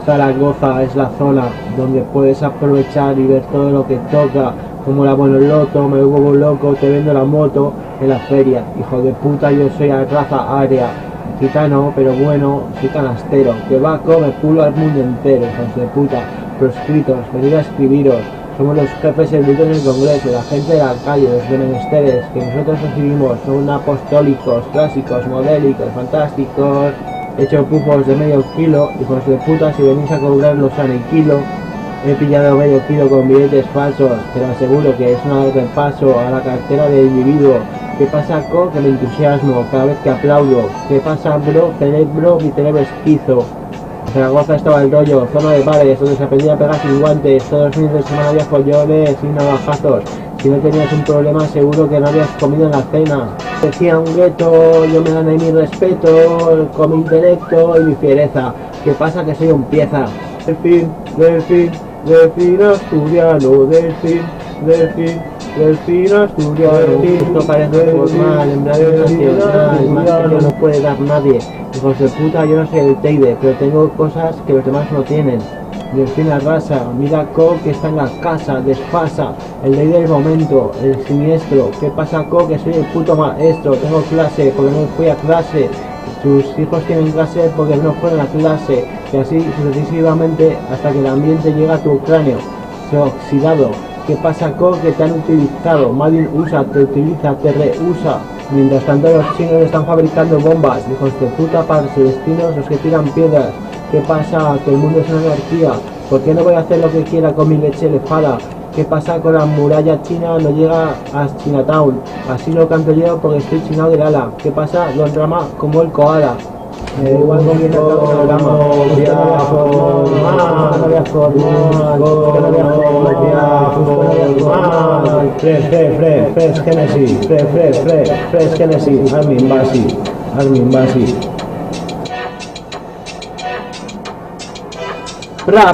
Zaragoza es la zona donde puedes aprovechar y ver todo lo que toca, como la Bonoloto, me vuelvo loco, te vendo la moto en la feria. Hijo de puta, yo soy a raza área, gitano, pero bueno, soy canastero, que va, come culo al mundo entero, hijos de puta, proscritos, venid a escribiros. Somos los jefes eruditos en el Congreso, la gente de la calle, los menesteres que nosotros recibimos son apostólicos, clásicos, modélicos, fantásticos, hecho pufos de medio kilo, hijos de puta, si venís a cobrar los aniquilo. He pillado medio kilo con billetes falsos, te lo aseguro que es un repaso a la cartera del individuo. ¿Qué pasa, co? Que me entusiasmo cada vez que aplaudo. ¿Qué pasa, bro? Cerebro, mi cerebro esquizo. Zaragoza estaba el rollo, zona de bares, donde se aprendía a pegar sin guantes, todos los fines de semana había follones y navajazos. Si no tenías un problema seguro que no habías comido en la cena. Decía un gueto, yo me gané mi respeto, con mi intelecto y mi fiereza. ¿Qué pasa? Que soy un pieza. Delfín asturiano, delfín asturiano. Esto parece formal, en radio nacional, más que yo no puede dar nadie. Hijos de puta, yo no soy el Teide, pero tengo cosas que los demás no tienen. Delfín arrasa, mira Co que está en la casa, desfasa, el ley del momento, el siniestro. ¿Qué pasa, Co? Que soy el puto maestro, tengo clase porque no fui a clase. Tus hijos tienen clase porque no fueron a clase, y así sucesivamente hasta que el ambiente llega a tu cráneo, se oxidado. ¿Qué pasa, Co? Que te han utilizado, Madin usa, te utiliza, te reusa. Mientras tanto los chinos están fabricando bombas, hijos de puta, para los destinos, los que tiran piedras. ¿Qué pasa? Que el mundo es una anarquía. ¿Por qué no voy a hacer lo que quiera con mi leche elefada? ¿Qué pasa con la muralla china? No llega a Chinatown. Así lo canto yo porque estoy chinado del ala. ¿Qué pasa? Don Rama como el koala. Igual no viene acá el programa. Fresh Genesis, Armin Basi. Pra.